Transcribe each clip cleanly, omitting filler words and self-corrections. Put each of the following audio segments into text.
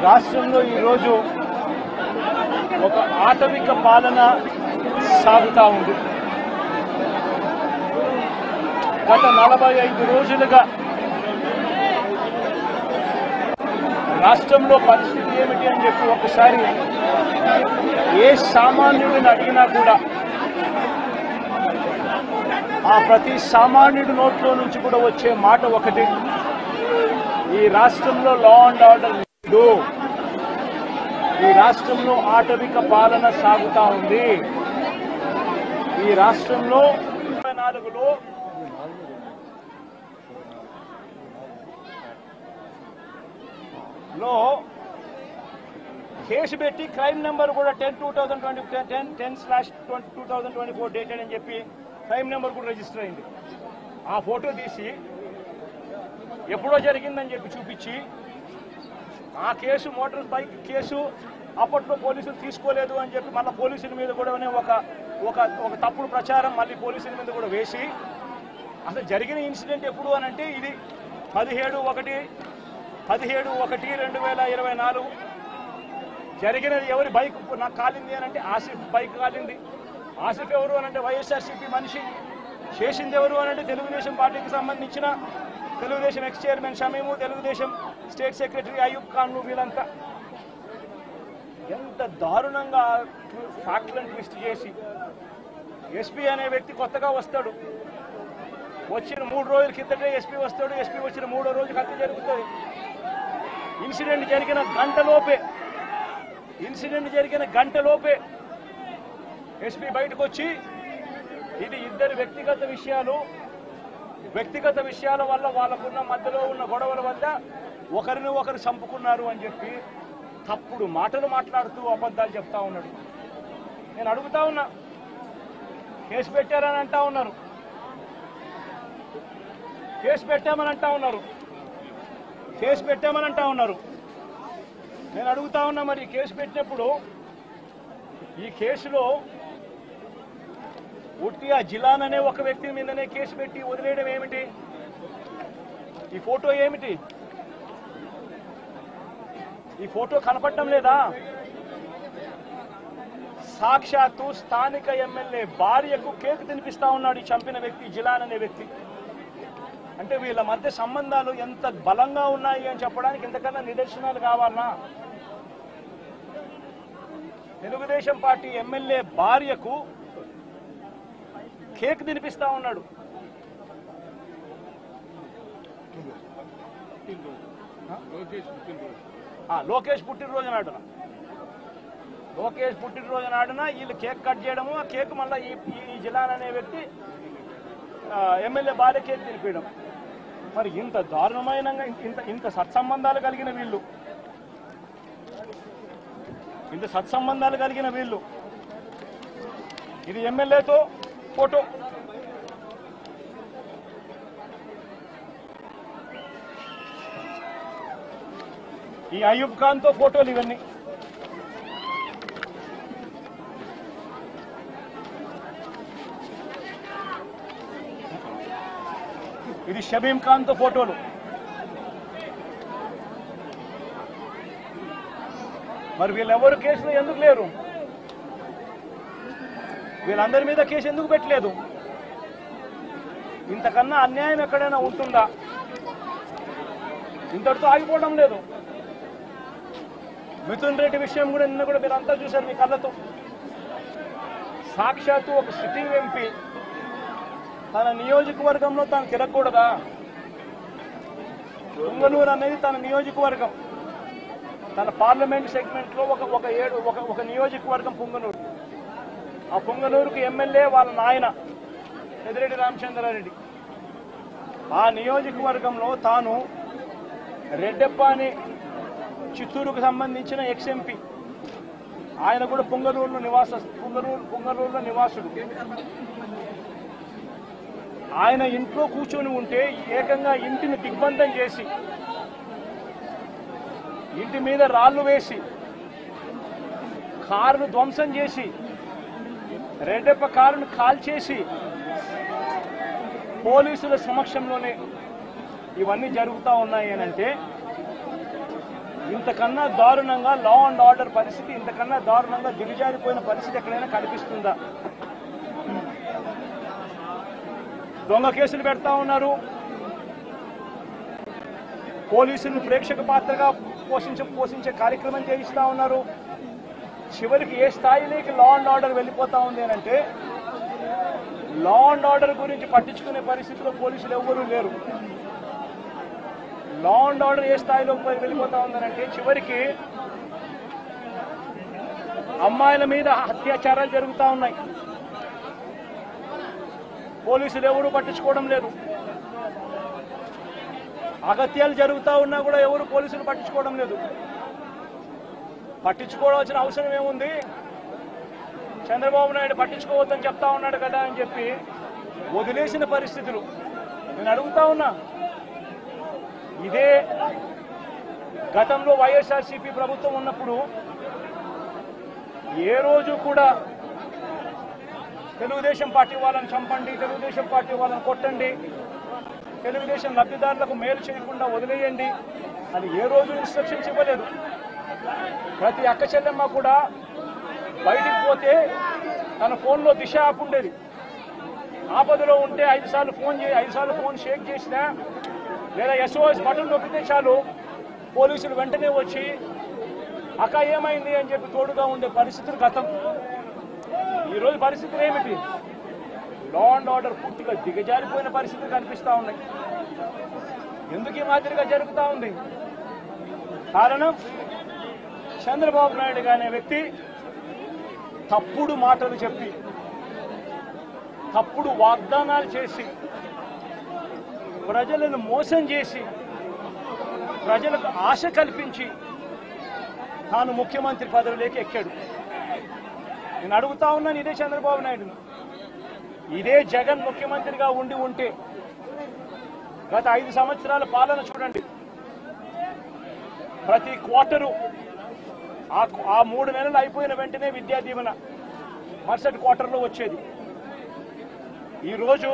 రాష్ట్రంలో ఈరోజు ఒక ఆటవిక పాలన సాగుతూ ఉంది. గత 45 రోజులుగా రాష్ట్రంలో పరిస్థితి ఏమిటి అని చెప్పి ఒకసారి ఏ సామాన్యుడిని అడిగినా కూడా ఆ ప్రతి సామాన్యుడి నోట్లో నుంచి కూడా వచ్చే మాట ఒకటి, ఈ రాష్ట్రంలో లా అండ్ ఆర్డర్ లేదు, ఈ రాష్ట్రంలో ఆటవిక పాలన సాగుతా ఉంది, ఈ రాష్ట్రంలో 24లో కేసు పెట్టి క్రైమ్ నెంబర్ కూడా 10/2024 డేటెడ్ అని చెప్పి క్రైమ్ నెంబర్ కూడా రిజిస్టర్ అయింది. ఆ ఫోటో తీసి ఎప్పుడో జరిగిందని చెప్పి చూపించి ఆ కేసు మోటార్ బైక్ కేసు అప్పట్లో పోలీసులు తీసుకోలేదు అని చెప్పి మళ్ళీ పోలీసుల మీద కూడా ఒక తప్పుడు ప్రచారం మళ్ళీ పోలీసుల మీద కూడా వేసి అసలు జరిగిన ఇన్సిడెంట్ ఎప్పుడు అని అంటే ఇది 17/1/2024 జరిగినది. ఎవరి బైక్ నాకు కాలింది అని అంటే ఆసిఫ్ బైక్ కాలింది. ఆసిఫ్ ఎవరు అని అంటే వైఎస్ఆర్సీపీ మనిషి. చేసింది ఎవరు అని అంటే తెలుగుదేశం పార్టీకి సంబంధించిన Telugu Desam ex chairman Shamim, Telugu Desam state secretary Ayub ఖాన్లు, వీళ్ళంతా ఎంత దారుణంగా ఫ్యాక్ట్లను ట్విస్ట్ చేసి ఎస్పీ అనే వ్యక్తి కొత్తగా వస్తాడు, వచ్చిన 3 రోజుల కిందటే ఎస్పీ వస్తాడు, ఎస్పీ వచ్చిన 3వ రోజు హత్య జరుగుతుంది. ఇన్సిడెంట్ జరిగిన గంటలోపే ఎస్పీ బయటకు వచ్చి ఇది ఇద్దరు వ్యక్తిగత విషయాల వల్ల వాళ్ళకున్న మధ్యలో ఉన్న గొడవల వల్ల ఒకరిని ఒకరు చంపుకున్నారు అని చెప్పి తప్పుడు మాటలు మాట్లాడుతూ అబద్ధాలు చెప్తా ఉన్నాడు. నేను అడుగుతా ఉన్నా, కేసు పెట్టారని అంటా ఉన్నారు, కేసు పెట్టామని అంటా ఉన్నారు. నేను అడుగుతా ఉన్నా, మరి కేసు పెట్టినప్పుడు ఈ కేసులో ఉట్టి ఆ జిలాన్ అనే ఒక వ్యక్తి మీదనే కేసు పెట్టి వదిలేయడం ఏమిటి? ఈ ఫోటో ఏమిటి? ఈ ఫోటో కనపడటం లేదా? సాక్షాత్తు స్థానిక ఎమ్మెల్యే భార్యకు కేక్ తినిపిస్తా ఉన్నాడు ఈ చంపిన వ్యక్తి, జిలాన్ అనే వ్యక్తి. అంటే వీళ్ళ మధ్య సంబంధాలు ఎంత బలంగా ఉన్నాయి అని చెప్పడానికి ఇంతకన్నా నిదర్శనాలు కావాలన్నా? తెలుగుదేశం పార్టీ ఎమ్మెల్యే భార్యకు కేక్ తినిపిస్తా ఉన్నాడు. లోకేష్ పుట్టినరోజు నాడున వీళ్ళు కేక్ కట్ చేయడము, ఆ కేక్ మళ్ళీ ఈ జిలాన్ అనే వ్యక్తి ఎమ్మెల్యే భార్య కేక్ తినిపించడం. మరి ఇంత దారుణమైన ఇంత సత్సంబంధాలు కలిగిన వీళ్ళు, ఇది ఎమ్మెల్యేతో ఫోటో, ఈ అయూబ్ ఖాన్ తో ఫోటోలు, ఇవన్నీ ఇది షబీం ఖాన్ తో ఫోటోలు. మరి వీళ్ళెవరు కేసులో ఎందుకు లేరు? వీళ్ళందరి మీద కేసు ఎందుకు పెట్టలేదు? ఇంతకన్నా అన్యాయం ఎక్కడైనా ఉంటుందా? ఇంతటితో ఆగిపోవడం లేదు. మిథున్ రెడ్డి విషయం కూడా నిన్న కూడా మీరంతా చూశారు మీ కళ్ళతో. సాక్షాత్తు ఒక సిట్టింగ్ ఎంపీ తన నియోజకవర్గంలో తాను తిరగకూడదా? పుంగనూరు అనేది తన నియోజకవర్గం, తన పార్లమెంట్ సెగ్మెంట్ లో ఒక నియోజకవర్గం పుంగనూరు. ఆ పుంగనూరుకు ఎమ్మెల్యే వాళ్ళ నాయన పెద్దిరెడ్డి రామచంద్రారెడ్డి. ఆ నియోజకవర్గంలో తాను రెడ్డెప్ప అని చిత్తూరుకు సంబంధించిన ఎక్స్ ఎంపీ, ఆయన కూడా పుంగనూరులో నివాసుడు. ఆయన ఇంట్లో కూర్చొని ఉంటే ఏకంగా ఇంటిని దిగ్బంధం చేసి, ఇంటి మీద రాళ్లు వేసి, కారును ధ్వంసం చేసి, రెడ్డెప్ప కారును కాల్చేసి పోలీసుల సమక్షంలోనే ఇవన్నీ జరుగుతూ ఉన్నాయి అని అంటే ఇంతకన్నా దారుణంగా లా అండ్ ఆర్డర్ పరిస్థితి, ఇంతకన్నా దారుణంగా దిగజారిపోయిన పరిస్థితి ఎక్కడైనా కనిపిస్తుందా? దొంగ కేసులు పెడతా ఉన్నారు, పోలీసులు ప్రేక్షక పాత్రగా పోషించే కార్యక్రమం చేయిస్తా ఉన్నారు. చివరికి ఏ స్థాయిలోకి లా అండ్ ఆర్డర్ వెళ్ళిపోతా ఉంది అని అంటే లా అండ్ ఆర్డర్ గురించి పట్టించుకునే పరిస్థితిలో పోలీసులు ఎవ్వరూ లేరు. లా అండ్ ఆర్డర్ ఏ స్థాయిలో వెళ్ళిపోతా ఉందనంటే చివరికి అమ్మాయిల మీద అత్యాచారాలు జరుగుతూ ఉన్నాయి, పోలీసులు ఎవరు పట్టించుకోవడం లేదు. అగత్యాలు జరుగుతూ ఉన్నా కూడా ఎవరు పోలీసులు పట్టించుకోవడం లేదు. పట్టించుకోవాల్సిన అవసరం ఏముంది? చంద్రబాబు నాయుడు పట్టించుకోవద్దని చెప్తా ఉన్నాడు కదా అని చెప్పి వదిలేసిన పరిస్థితులు. నేను అడుగుతా ఉన్నా, ఇదే గతంలో వైఎస్ఆర్సీపీ ప్రభుత్వం ఉన్నప్పుడు ఏ రోజు కూడా తెలుగుదేశం పార్టీ వాళ్ళని చంపండి, తెలుగుదేశం పార్టీ వాళ్ళని కొట్టండి, తెలుగుదేశం లబ్ధిదారులకు మేలు చేయకుండా వదిలేయండి అని ఏ రోజు ఇన్స్ట్రక్షన్స్ ఇవ్వలేదు. ప్రతి అక్క చెల్లెమ్మ కూడా బయటికి పోతే తన ఫోన్లో దిశ యాప్ ఉండేది. ఆపదలో ఉంటే 5 సార్లు ఫోన్ షేక్ చేసినా లేదా SOS బటన్ నొక్కితే చాలు పోలీసులు వెంటనే వచ్చి అక్క ఏమైంది అని చెప్పి తోడుగా ఉండే పరిస్థితులు గతం. ఈరోజు పరిస్థితులు ఏమిటి? లా అండ్ ఆర్డర్ పూర్తిగా దిగజారిపోయిన పరిస్థితులు కనిపిస్తూ ఉన్నాయి. ఎందుకు ఈ మాదిరిగా జరుగుతూ ఉంది? కారణం చంద్రబాబు నాయుడు అనే వ్యక్తి తప్పుడు మాటలు చెప్పి, తప్పుడు వాగ్దానాలు చేసి, ప్రజలను మోసం చేసి, ప్రజలకు ఆశ కల్పించి తాను ముఖ్యమంత్రి పదవిలోకి ఎక్కాడు. నేను అడుగుతా ఉన్నాను, ఇదే చంద్రబాబు నాయుడు, ఇదే జగన్ ముఖ్యమంత్రిగా ఉంటే గత 5 సంవత్సరాల పాలన చూడండి. ప్రతి క్వార్టరు ఆ 3 నెలలు అయిపోయిన వెంటనే విద్యా దీవెన మరుసటి క్వార్టర్లో వచ్చేది. ఈరోజు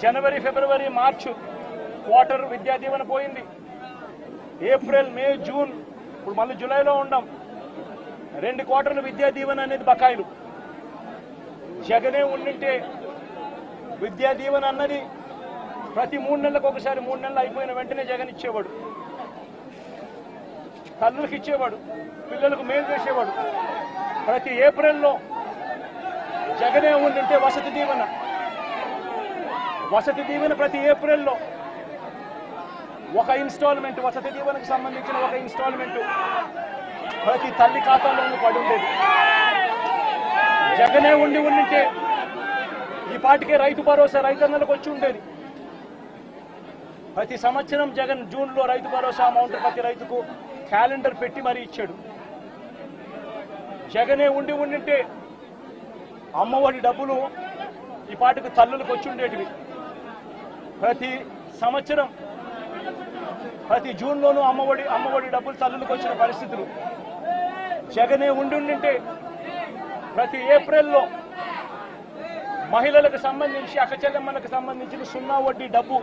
జనవరి, ఫిబ్రవరి, మార్చి క్వార్టర్ విద్యా దీవెన పోయింది. ఏప్రిల్, మే, జూన్, ఇప్పుడు మళ్ళీ జూలైలో ఉండాం. 2 క్వార్టర్లు విద్యా దీవెన అనేది బకాయిలు. జగనే ఉండింటే విద్యా దీవెన అన్నది ప్రతి 3 నెలలకు ఒకసారి, 3 నెలలు అయిపోయిన వెంటనే జగన్ ఇచ్చేవాడు, తల్లులకు ఇచ్చేవాడు, పిల్లలకు మేలు చేసేవాడు. ప్రతి ఏప్రిల్లో జగనే ఉండింటే వసతి దీవెన ప్రతి ఏప్రిల్లో ఒక ఇన్స్టాల్మెంట్, వసతి దీవెనకు సంబంధించిన ఒక ఇన్స్టాల్మెంట్ ప్రతి తల్లి ఖాతాలోనూ పడి ఉండేది. జగనే ఉండింటే ఈ పాటికే రైతు భరోసా రైతన్నలకు వచ్చి ఉండేది. ప్రతి సంవత్సరం జగన్ జూన్లో రైతు భరోసా అమౌంట్ ప్రతి రైతుకు క్యాలెండర్ పెట్టి మరీ ఇచ్చాడు. జగనే ఉండింటే అమ్మఒడి డబ్బులు ఈ పాటికి తల్లులకు వచ్చి ఉండేటివి. ప్రతి సంవత్సరం ప్రతి జూన్లోనూ అమ్మఒడి డబ్బులు తల్లులకు వచ్చిన పరిస్థితులు. జగనే ఉండింటే ప్రతి ఏప్రిల్లో మహిళలకు సంబంధించి, అక్క చెల్లెమ్మలకు సంబంధించిన 0 వడ్డీ డబ్బు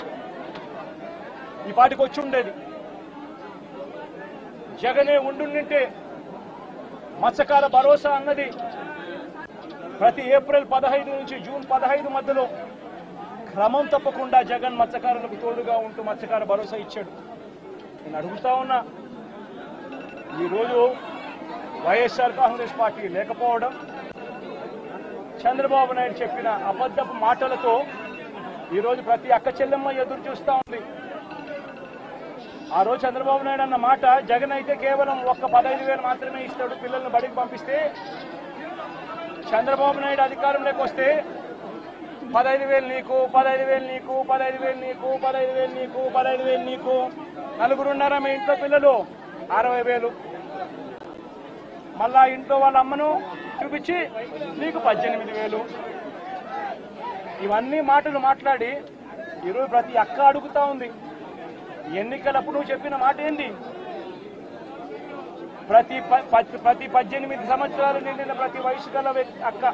ఈ పాటికి వచ్చి ఉండేది. జగనే ఉండింటే మత్స్యకార భరోసా అన్నది ప్రతి ఏప్రిల్ 15 నుంచి జూన్ 15 మధ్యలో క్రమం తప్పకుండా జగన్ మత్స్యకారులకు తోడుగా ఉంటూ మత్స్యకార భరోసా ఇచ్చాడు. నేను అడుగుతా ఉన్నా, ఈరోజు వైఎస్ఆర్ కాంగ్రెస్ పార్టీ లేకపోవడం, చంద్రబాబు నాయుడు చెప్పిన అబద్ధపు మాటలతో ఈరోజు ప్రతి అక్క చెల్లెమ్మ ఎదురు చూస్తూ ఉంది. ఆ రోజు చంద్రబాబు నాయుడు అన్న మాట, జగన్ అయితే కేవలం ఒక్క 15,000 మాత్రమే ఇస్తాడు పిల్లల్ని బడికి పంపిస్తే, చంద్రబాబు నాయుడు అధికారంలోకి వస్తే 15,000 నీకు, 15,000 నీకు, 15,000 నీకు, 15,000 నీకు, 15,000 నీకు, నలుగురున్నారా మీ ఇంట్లో పిల్లలు 60,000, మళ్ళా ఇంట్లో వాళ్ళ అమ్మను చూపించి నీకు 18,000. ఇవన్నీ మాటలు మాట్లాడి ఈరోజు ప్రతి అక్క అడుగుతా ఉంది, ఎన్నికలప్పుడు నువ్వు చెప్పిన మాట ఏంటి? ప్రతి 18 సంవత్సరాలు నిండిన ప్రతి వయసు గల అక్క,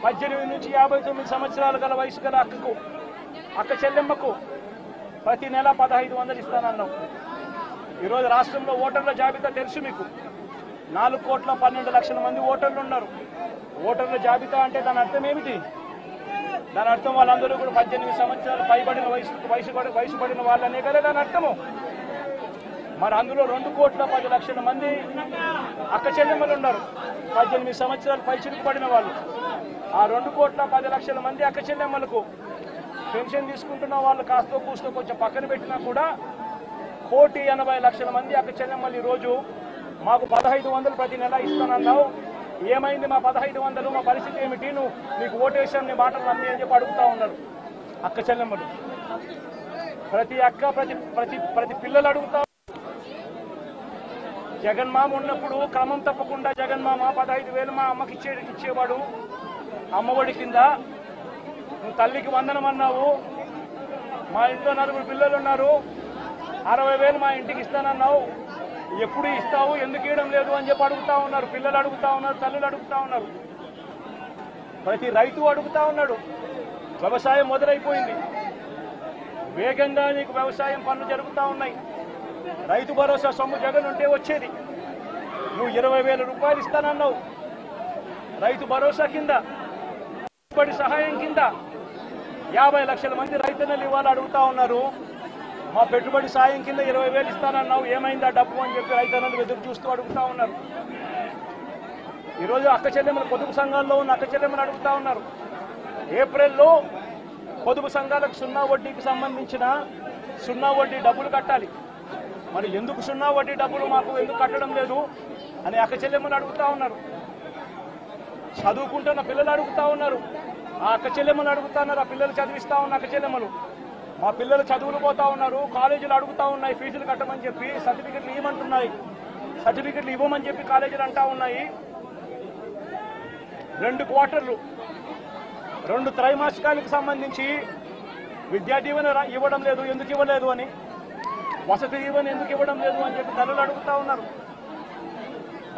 18 నుంచి 59 సంవత్సరాలు గల వయసు గల అక్క చెల్లెమ్మకు ప్రతి నెల 1500 ఇస్తానన్నావు. ఈరోజు రాష్ట్రంలో ఓటర్ల జాబితా తెలుసు మీకు. 4,12,00,000 మంది ఓటర్లు ఉన్నారు. ఓటర్ల జాబితా అంటే దాని అర్థం ఏమిటి? దాని అర్థం వాళ్ళందరూ కూడా 18 సంవత్సరాలు పైబడిన వయసు పడిన వాళ్ళనే కదా దాని అర్థము. మరి అందులో 2,10,00,000 మంది అక్క చెల్లెమ్మలు ఉన్నారు, 18 సంవత్సరాలు పైచిలుకు పడిన వాళ్ళు. ఆ 2,10,00,000 మంది అక్క చెల్లెమ్మలకు పెన్షన్ తీసుకుంటున్న వాళ్ళు కాస్తో కూస్తో కొంచెం పక్కన పెట్టినా కూడా 1,80,00,000 మంది అక్క చెల్లెమ్మలు ఈరోజు మాకు 1,500 ప్రతి నెల ఇస్తానన్నావు, ఏమైంది మా 1,500, మా పరిస్థితి ఏమిటి, నీకు ఓటేషన్ నీ మాటలు నమ్మి అని చెప్పి అడుగుతా ఉన్నారు అక్క చెల్లెమ్మలు. ప్రతి అక్క ప్రతి పిల్లలు అడుగుతా. జగన్మామ ఉన్నప్పుడు క్రమం తప్పకుండా జగన్మామ 15,000 మా అమ్మకి ఇచ్చేవాడు అమ్మఒడి కింద. నువ్వు తల్లికి వందనం అన్నావు, మా ఇంట్లో 4 పిల్లలు ఉన్నారు, 60,000 మా ఇంటికి ఇస్తానన్నావు, ఎప్పుడు ఇస్తావు, ఎందుకు ఇవ్వడం లేదు అని చెప్పి అడుగుతా ఉన్నారు. పిల్లలు అడుగుతా ఉన్నారు, తల్లులు అడుగుతా ఉన్నారు, ప్రతి రైతు అడుగుతా ఉన్నాడు. వ్యవసాయం మొదలైపోయింది, వేగంగా నీకు వ్యవసాయం పనులు జరుగుతూ ఉన్నాయి. రైతు భరోసా సొమ్ము జగన్ ఉంటే వచ్చేది. నువ్వు 20,000 రూపాయలు ఇస్తానన్నావు రైతు భరోసా కింద. పెట్టుబడి సహాయం కింద 50 లక్షల మంది రైతన్నలు ఇవాళ అడుగుతా ఉన్నారు. మా పెట్టుబడి సాయం కింద 20,000 ఇస్తానన్నావు, ఏమైందా డబ్బు అని చెప్పి రైతన్నలు ఎదురు చూస్తూ అడుగుతా ఉన్నారు. ఈరోజు అక్క చెల్లెమ్మలు పొదుపు సంఘాల్లో ఉన్న అక్క చెల్లెమ్మలు అడుగుతా ఉన్నారు. ఏప్రిల్లో పొదుపు సంఘాలకు 0 వడ్డీకి సంబంధించిన 0 వడ్డీ డబ్బులు కట్టాలి. మరి ఎందుకు 0 వడ్డీ డబ్బులు మాకు ఎందుకు కట్టడం లేదు అని అక్క చెల్లెమ్మలు అడుగుతా ఉన్నారు. చదువుకుంటున్న పిల్లలు అడుగుతా ఉన్నారు, ఆ అక్క చెల్లెమ్మలు అడుగుతా ఉన్నారు. ఆ పిల్లలు చదివిస్తా ఉన్న అక్క చెల్లెమ్మలు, మా పిల్లలు చదువులు పోతా ఉన్నారు, కాలేజీలు అడుగుతా ఉన్నాయి ఫీజులు కట్టమని చెప్పి, సర్టిఫికెట్లు ఇవ్వమంటున్నాయి, సర్టిఫికెట్లు ఇవ్వమని చెప్పి కాలేజీలు అంటా ఉన్నాయి. 2 క్వార్టర్లు 2 త్రైమాసికాలకు సంబంధించి విద్యా దీవెన ఇవ్వడం లేదు, ఎందుకు ఇవ్వలేదు అని, వసతి దీవెన ఎందుకు ఇవ్వడం లేదు అని చెప్పి తల్లులు అడుగుతా ఉన్నారు.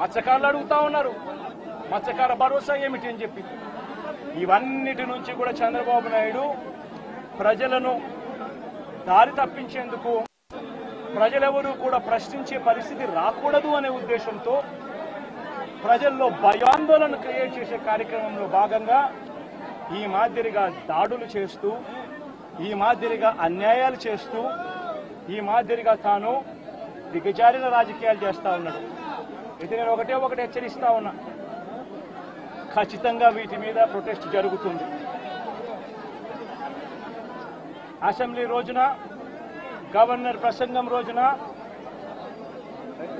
మత్స్యకారులు అడుగుతా ఉన్నారు, మత్స్యకార భరోసా ఏమిటి అని చెప్పి. ఇవన్నిటి నుంచి కూడా చంద్రబాబు నాయుడు ప్రజలను దారి తప్పించేందుకు, ప్రజలెవరూ కూడా ప్రశ్నించే పరిస్థితి రాకూడదు అనే ఉద్దేశంతో ప్రజల్లో భయాందోళన క్రియేట్ చేసే కార్యక్రమంలో భాగంగా ఈ మాదిరిగా దాడులు చేస్తూ, ఈ మాదిరిగా అన్యాయాలు చేస్తూ, ఈ మాదిరిగా తాను దిగజారిన రాజకీయాలు చేస్తా ఉన్నాడు. ఇది నేను ఒకటే హెచ్చరిస్తా ఉన్నా, ఖచ్చితంగా వీటి మీద ప్రొటెస్ట్ జరుగుతుంది. అసెంబ్లీ రోజున, గవర్నర్ ప్రసంగం రోజున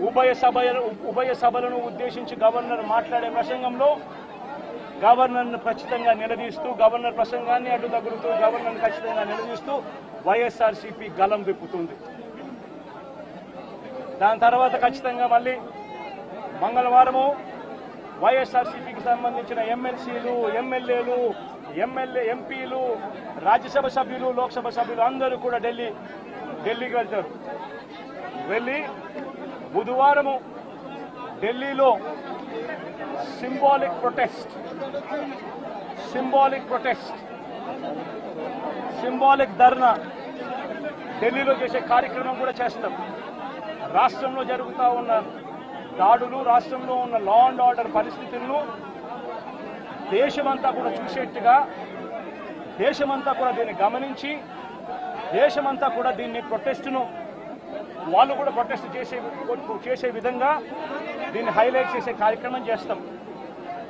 ఉభయ సభలను ఉద్దేశించి గవర్నర్ మాట్లాడే ప్రసంగంలో గవర్నర్ను ఖచ్చితంగా నిలదీస్తూ, గవర్నర్ ప్రసంగాన్ని అడ్డు తగులుతూ, గవర్నర్ను ఖచ్చితంగా నిలదీస్తూ వైఎస్ఆర్సీపీ గలం విప్పుతుంది. దాని తర్వాత ఖచ్చితంగా మళ్ళీ మంగళవారము వైఎస్ఆర్సీపీకి సంబంధించిన ఎమ్మెల్సీలు, ఎమ్మెల్యేలు, ఎంపీలు, రాజ్యసభ సభ్యులు, లోక్సభ సభ్యులు అందరూ కూడా ఢిల్లీకి వెళ్తారు. వెళ్ళి బుధవారము ఢిల్లీలో సింబాలిక్ ధర్నా ఢిల్లీలో చేసే కార్యక్రమం కూడా చేస్తాం. రాష్ట్రంలో జరుగుతూ ఉన్న దాడులు, రాష్ట్రంలో ఉన్న లా అండ్ ఆర్డర్ పరిస్థితులను దేశమంతా కూడా చూసేట్టుగా, దేశమంతా కూడా దీన్ని గమనించి, దేశమంతా కూడా దీన్ని ప్రొటెస్ట్ను వాళ్ళు కూడా ప్రొటెస్ట్ చేసే విధంగా దీన్ని హైలైట్ చేసే కార్యక్రమం చేస్తాం.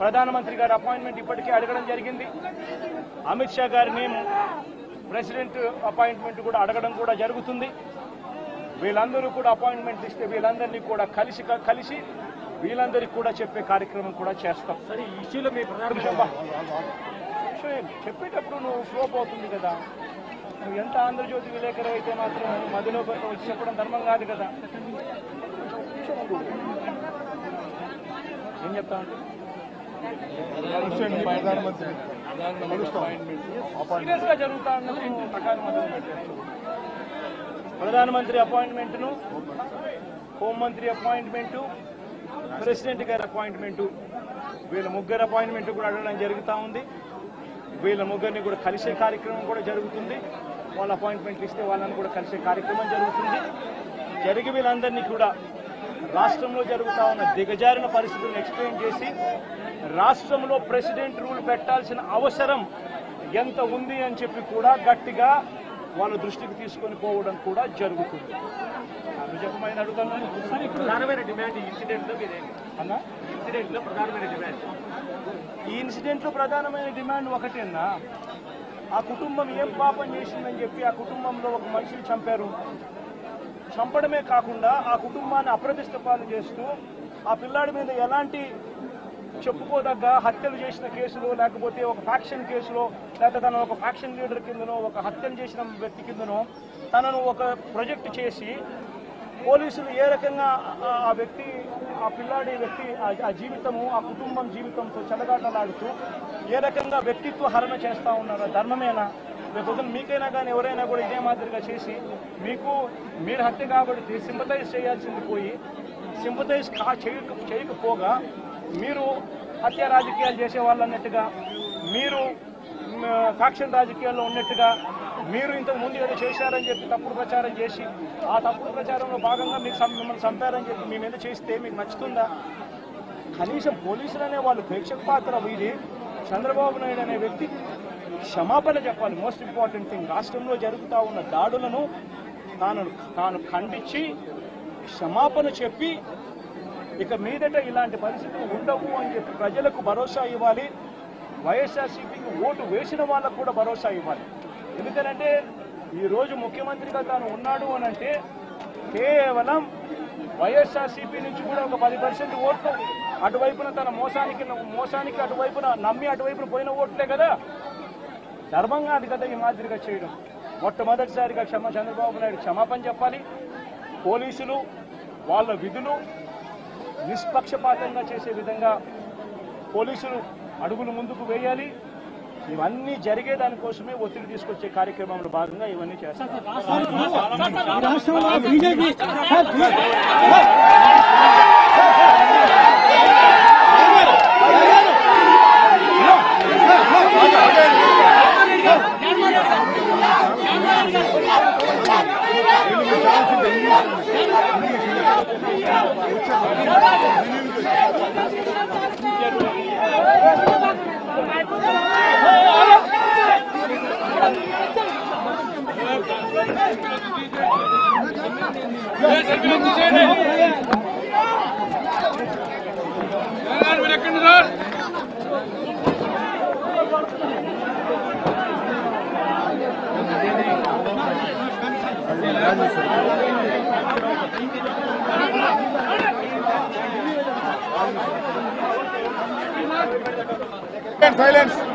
ప్రధానమంత్రి గారి అపాయింట్మెంట్ ఇప్పటికే అడగడం జరిగింది. అమిత్ షా గారిని ప్రెసిడెంట్ అపాయింట్మెంట్ కూడా అడగడం కూడా జరుగుతుంది. వీళ్ళందరూ కూడా అపాయింట్మెంట్ ఇస్తే వీళ్ళందరినీ కూడా కలిసి వీళ్ళందరికీ కూడా చెప్పే కార్యక్రమం కూడా చేస్తాం. సరే, ఈ ఇష్యూలో మీ చెప్పేటప్పుడు నువ్వు ఫ్లోప్ అవుతుంది కదా. నువ్వు ఎంత ఆంధ్రజ్యోతి విలేకరు అయితే మాత్రం మధ్యలో వచ్చి చెప్పడం ధర్మం కాదు కదా. ఏం చెప్తా అంటే సీరియస్ గా జరుగుతా ఉన్నప్పుడు ప్రకారం ప్రధానమంత్రి అపాయింట్మెంట్ను, హోంమంత్రి అపాయింట్మెంటు, ప్రెసిడెంట్ గారి అపాయింట్మెంటు, వీళ్ళ ముగ్గురు అపాయింట్మెంట్ కూడా అడగడం జరుగుతూ ఉంది. వీళ్ళ ముగ్గురిని కూడా కలిసే కార్యక్రమం కూడా జరుగుతుంది. వాళ్ళ అపాయింట్మెంట్ ఇస్తే వాళ్ళని కూడా కలిసే కార్యక్రమం జరుగుతుంది. జరిగి వీళ్ళందరినీ కూడా రాష్ట్రంలో జరుగుతూ ఉన్న దిగజారిన పరిస్థితులను ఎక్స్ప్లెయిన్ చేసి రాష్ట్రంలో ప్రెసిడెంట్ రూల్ పెట్టాల్సిన అవసరం ఎంత ఉంది అని చెప్పి కూడా గట్టిగా వాళ్ళ దృష్టికి తీసుకొని పోవడం కూడా జరుగుతుంది. నిజమైన అడుగుతున్నాను. ప్రధానమైన డిమాండ్ ఈ ఇన్సిడెంట్లో అన్నా, ఇన్సిడెంట్లో ప్రధానమైన డిమాండ్ ఈ ఇన్సిడెంట్లో ప్రధానమైన డిమాండ్ ఒకటేనా, ఆ కుటుంబం ఏం పాపం చేసిందని చెప్పి ఆ కుటుంబంలో ఒక మనిషిని చంపారు. చంపడమే కాకుండా ఆ కుటుంబాన్ని అప్రతిష్ట పాలు చేస్తూ ఆ పిల్లాడి మీద ఎలాంటి చెప్పుకోదగ్గ హత్యలు చేసిన కేసులో, లేకపోతే ఒక ఫ్యాక్షన్ కేసులో, లేకపోతే తను ఒక ఫ్యాక్షన్ లీడర్ కిందనో, ఒక హత్యలు చేసిన వ్యక్తి కిందనో తనను ఒక ప్రాజెక్ట్ చేసి పోలీసులు ఏ రకంగా ఆ వ్యక్తి, ఆ పిల్లాడి వ్యక్తి ఆ జీవితము, ఆ కుటుంబం జీవితంతో చెలగాటలాడుతూ ఏ రకంగా వ్యక్తిత్వ హరణ చేస్తూ ఉన్నారో ధర్మమేనా? లేకపోతే మీకైనా కానీ ఎవరైనా కూడా ఇదే మాదిరిగా చేసి మీరు హత్య కాబట్టి సింపతైజ్ చేయాల్సింది పోయి సింపతైజ్ చేయకపోగా మీరు హత్య రాజకీయాలు చేసే వాళ్ళు అన్నట్టుగా, మీరు ఫ్యాక్షన్ రాజకీయాల్లో ఉన్నట్టుగా, మీరు ఇంతకు ముందు ఏదో చేశారని చెప్పి తప్పుడు ప్రచారం చేసి ఆ తప్పుడు ప్రచారంలో భాగంగా మిమ్మల్ని చంపారని చెప్పి మీ మీద చేస్తే మీకు నచ్చుతుందా? కనీసం పోలీసులు అనే వాళ్ళు ప్రేక్షక పాత్ర వీడి చంద్రబాబు నాయుడు అనే వ్యక్తి క్షమాపణ చెప్పాలి. మోస్ట్ ఇంపార్టెంట్ థింగ్, రాష్ట్రంలో జరుగుతూ ఉన్న దాడులను తాను ఖండించి క్షమాపణ చెప్పి ఇక మీదట ఇలాంటి పరిస్థితులు ఉండవు అని చెప్పి ప్రజలకు భరోసా ఇవ్వాలి. వైఎస్ఆర్సీపీకి ఓటు వేసిన వాళ్ళకు కూడా భరోసా ఇవ్వాలి. ఎందుకంటే ఈరోజు ముఖ్యమంత్రిగా తాను ఉన్నాడు అని అంటే కేవలం వైఎస్ఆర్సీపీ నుంచి కూడా ఒక 10% ఓట్లు అటువైపున తన మోసానికి అటువైపున నమ్మి అటువైపున పోయిన ఓట్లే కదా. ధర్మంగా అది కదా ఈ మాదిరిగా చేయడం. మొట్టమొదటిసారిగా చంద్రబాబు నాయుడు క్షమాపణ చెప్పాలి. పోలీసులు వాళ్ళ విధులు నిష్పక్షపాతంగా చేసే విధంగా పోలీసులు అడుగులు ముందుకు వేయాలి. ఇవన్నీ జరిగే దానికోసమే ఒత్తిడి తీసుకొచ్చే కార్యక్రమంలో భాగంగా ఇవన్నీ చేస్తారు. Silence.